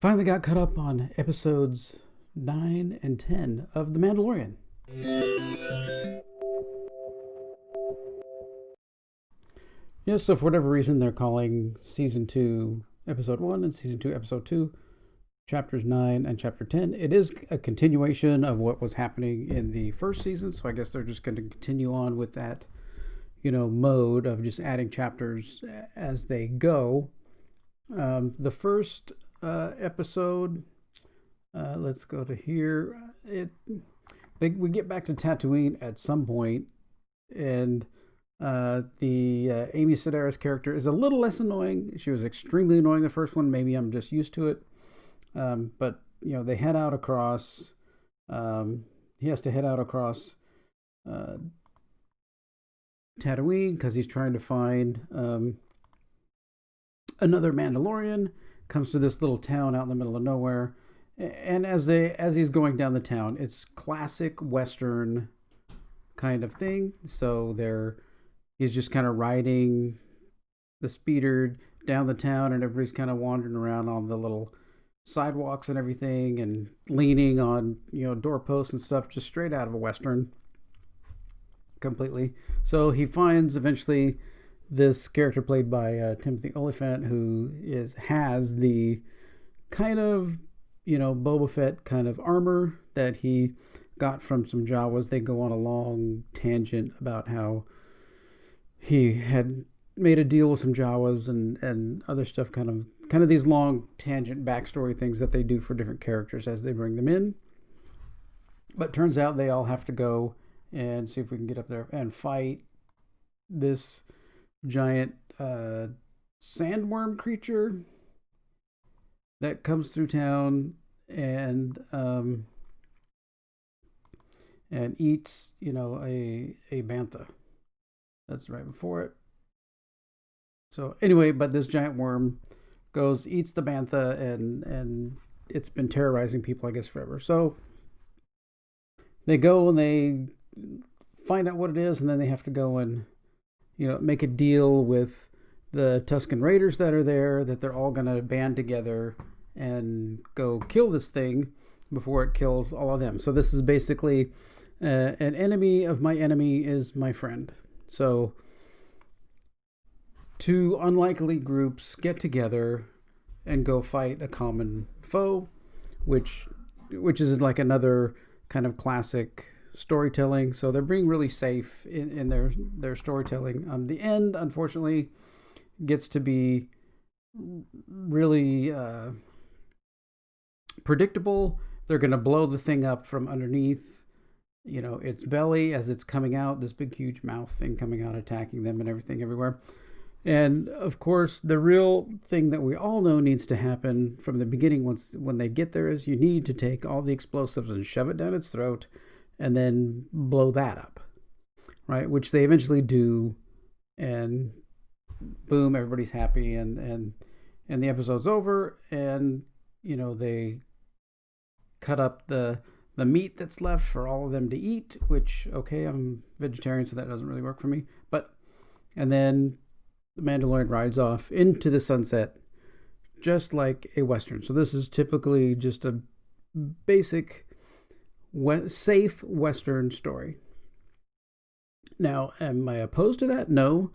Finally got caught up on episodes 9 and 10 of The Mandalorian. Yeah, so for whatever reason, they're calling Season 2 Episode 1 and Season 2 Episode 2 Chapters 9 and Chapter 10. It is a continuation of what was happening in the first season, so I guess they're just going to continue on with that, mode of just adding chapters as they go. The first episode, let's go to here. We get back to Tatooine at some point, and the Amy Sedaris character is a little less annoying. She was extremely annoying the first one. Maybe I'm just used to it. But they head out across. He has to head out across Tatooine because he's trying to find another Mandalorian. Comes to this little town out in the middle of nowhere, and as he's going down the town, it's classic Western kind of thing. So he's just kind of riding the speeder down the town, and everybody's kind of wandering around on the little sidewalks and everything, and leaning on doorposts and stuff, just straight out of a Western, completely. So he finds eventually this character played by Timothy Olyphant, who has the kind of Boba Fett kind of armor that he got from some Jawas. They go on a long tangent about how he had made a deal with some Jawas and other stuff, kind of these long tangent backstory things that they do for different characters as they bring them in. But turns out they all have to go and see if we can get up there and fight this giant sandworm creature that comes through town and eats a bantha. That's right before it. So anyway, but this giant worm eats the bantha, and it's been terrorizing people, I guess, forever. So they go and they find out what it is, and then they have to go and make a deal with the Tusken Raiders that are there, that they're all going to band together and go kill this thing before it kills all of them. So this is basically an enemy of my enemy is my friend. So two unlikely groups get together and go fight a common foe, which is like another kind of classic storytelling. So they're being really safe in their storytelling. The end, unfortunately, gets to be really predictable. They're going to blow the thing up from underneath its belly as it's coming out, this big huge mouth thing coming out, attacking them and everything everywhere. And of course, the real thing that we all know needs to happen from the beginning when they get there is you need to take all the explosives and shove it down its throat and then blow that up, right? Which they eventually do, and boom, everybody's happy, and the episode's over, and they cut up the meat that's left for all of them to eat, which, okay, I'm vegetarian, so that doesn't really work for me. And then the Mandalorian rides off into the sunset, just like a Western. So this is typically just a basic, safe Western story. Now, am I opposed to that? No.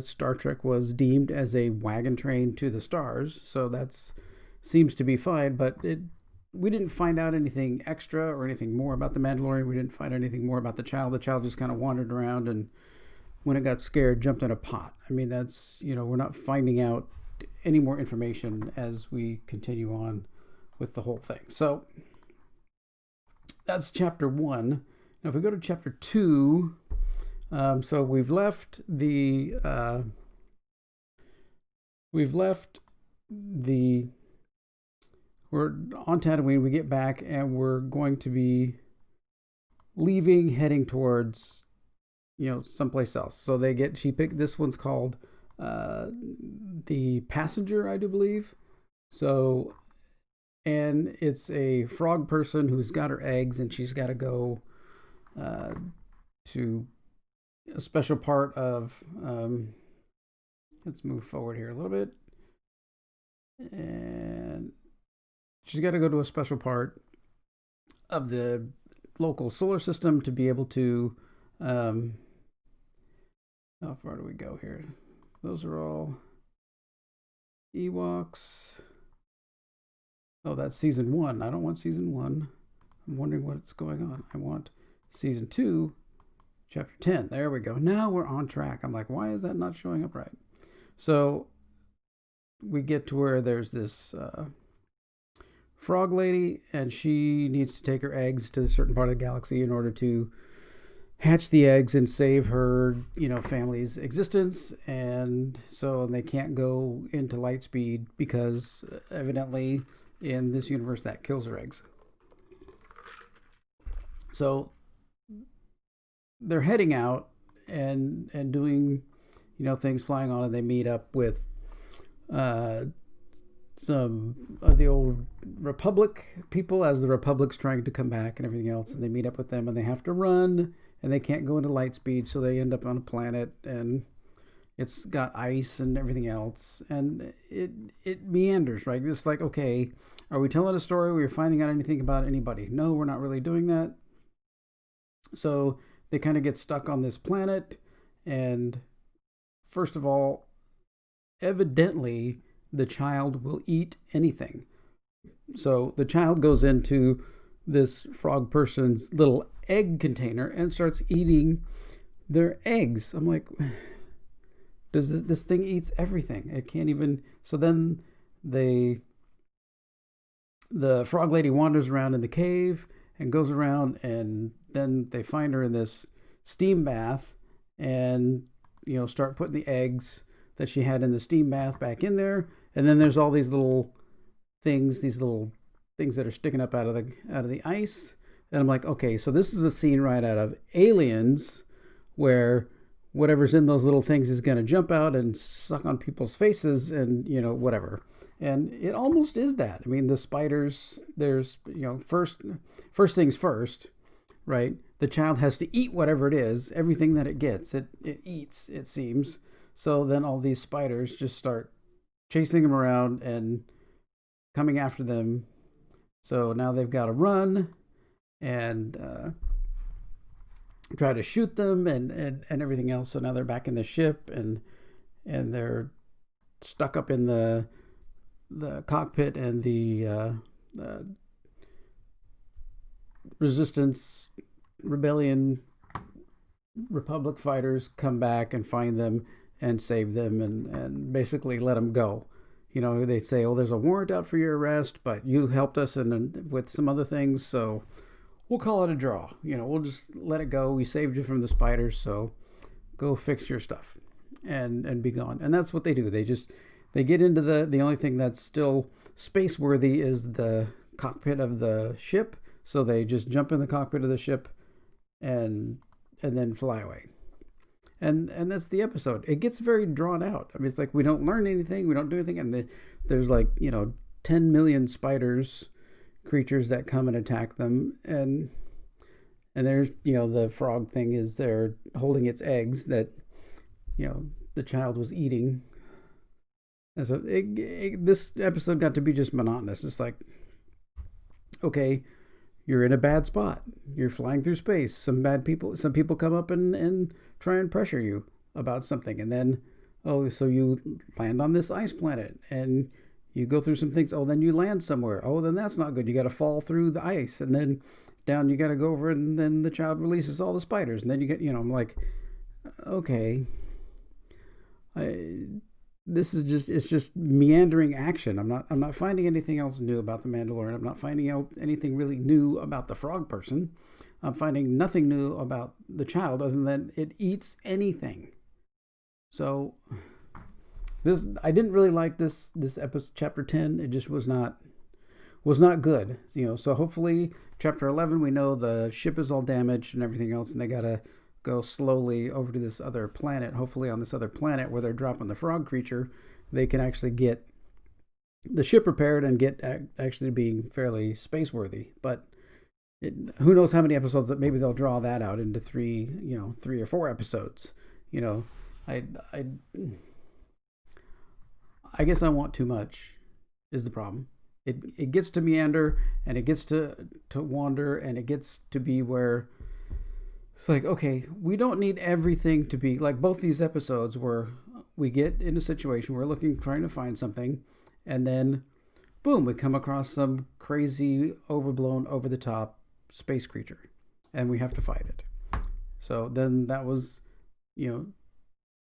Star Trek was deemed as a wagon train to the stars, so that seems to be fine, but we didn't find out anything extra or anything more about the Mandalorian. We didn't find anything more about the child. The child just kind of wandered around, and when it got scared, jumped in a pot. I mean, that's, we're not finding out any more information as we continue on with the whole thing. So that's chapter 1. Now, if we go to chapter 2, so we've left we're on Tatooine. We get back, and we're going to be heading towards someplace else. So she picked, this one's called the Passenger, I do believe. So, and it's a frog person who's got her eggs, and she's got to go to a special part of let's move forward here a little bit. And she's got to go to a special part of the local solar system to be able to. How far do we go here? Those are all Ewoks. Oh, that's season 1. I don't want season 1. I'm wondering what's going on. I want season 2, chapter 10. There we go. Now we're on track. I'm like, why is that not showing up right? So we get to where there's this frog lady, and she needs to take her eggs to a certain part of the galaxy in order to hatch the eggs and save her, family's existence. And so they can't go into light speed because evidently in this universe that kills her eggs. So they're heading out and doing, things, flying on, and they meet up with some of the old Republic people as the Republic's trying to come back and everything else. And they meet up with them, and they have to run, and they can't go into light speed, so they end up on a planet, and it's got ice and everything else, and it meanders, right? It's like, okay, are we telling a story? We're finding out anything about anybody? No, we're not really doing that. So they kind of get stuck on this planet, and first of all, evidently the child will eat anything. So the child goes into this frog person's little egg container and starts eating their eggs. I'm like, this thing eats everything? It can't even. So then the frog lady wanders around in the cave and goes around, and then they find her in this steam bath, and start putting the eggs that she had in the steam bath back in there. And then there's all these little things that are sticking up out of the ice. And I'm like, okay, so this is a scene right out of Aliens, where whatever's in those little things is going to jump out and suck on people's faces and, whatever. And it almost is that. I mean, the spiders, there's, first things first, right? The child has to eat whatever it is, everything that it gets, it eats, it seems. So then all these spiders just start chasing them around and coming after them. So now they've got to run and try to shoot them and everything else. So now they're back in the ship, and they're stuck up in the cockpit, and the resistance, rebellion, Republic fighters come back and find them and save them and basically let them go. They say, oh, there's a warrant out for your arrest, but you helped us with some other things, so we'll call it a draw. We'll just let it go. We saved you from the spiders, so go fix your stuff and be gone. And that's what they do. They get into the only thing that's still space worthy is the cockpit of the ship. So they just jump in the cockpit of the ship and then fly away. And that's the episode. It gets very drawn out. I mean, it's like we don't learn anything, we don't do anything, and there's like 10 million creatures that come and attack them, and there's the frog thing is there holding its eggs that the child was eating. And so this episode got to be just monotonous. It's like, okay, you're in a bad spot. You're flying through space. Some people come up and try and pressure you about something. And then, so you land on this ice planet and you go through some things. Oh, then you land somewhere. Oh, then that's not good. You got to fall through the ice. And then down you got to go over, and then the child releases all the spiders. And then you get, I'm like, okay. It's just meandering action. I'm not finding anything else new about the Mandalorian. I'm not finding out anything really new about the frog person. I'm finding nothing new about the child other than it eats anything. So I didn't really like this episode, chapter 10. It just was not good. So hopefully chapter 11 we know the ship is all damaged and everything else, and they gotta go slowly over to this other planet. Hopefully on this other planet where they're dropping the frog creature, they can actually get the ship repaired and get actually being fairly space worthy. But who knows how many episodes that maybe they'll draw that out into 3 or 4 episodes. I guess I want too much is the problem. It gets to meander, and it gets to wander, and it gets to be where it's like, okay, we don't need everything to be like both these episodes where we get in a situation, we're trying to find something, and then boom, we come across some crazy, overblown, over the top space creature, and we have to fight it. So then that was,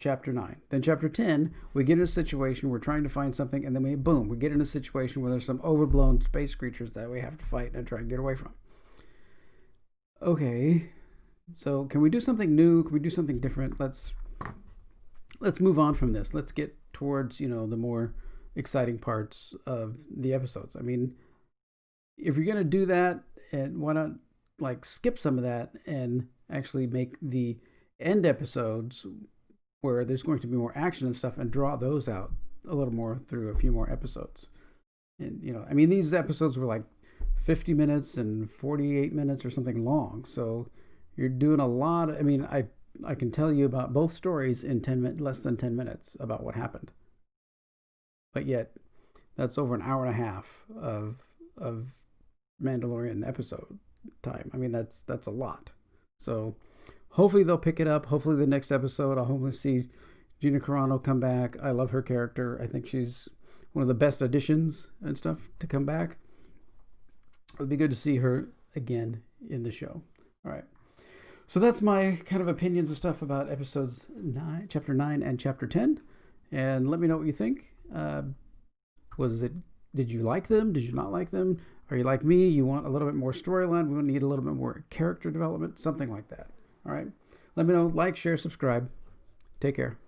chapter 9. Then chapter 10, we get in a situation, we're trying to find something, and then we get in a situation where there's some overblown space creatures that we have to fight and try and get away from. Okay, so can we do something new? Can we do something different? Let's move on from this. Let's get towards, the more exciting parts of the episodes. I mean, if you're going to do that, and why not skip some of that and actually make the end episodes where there's going to be more action and stuff and draw those out a little more through a few more episodes. And, these episodes were 50 minutes and 48 minutes or something long. So you're doing a lot. I can tell you about both stories in less than 10 minutes about what happened. But yet, that's over an hour and a half of Mandalorian episode time. That's a lot. So hopefully they'll pick it up. Hopefully the next episode, I'll hopefully see Gina Carano come back. I love her character. I think she's one of the best additions and stuff to come back. It'll be good to see her again in the show. All right. So that's my kind of opinions and stuff about chapter 9 and chapter 10. And let me know what you think. Did you like them? Did you not like them? Are you like me? You want a little bit more storyline? We need a little bit more character development? Something like that. All right. Let me know. Like, share, subscribe. Take care.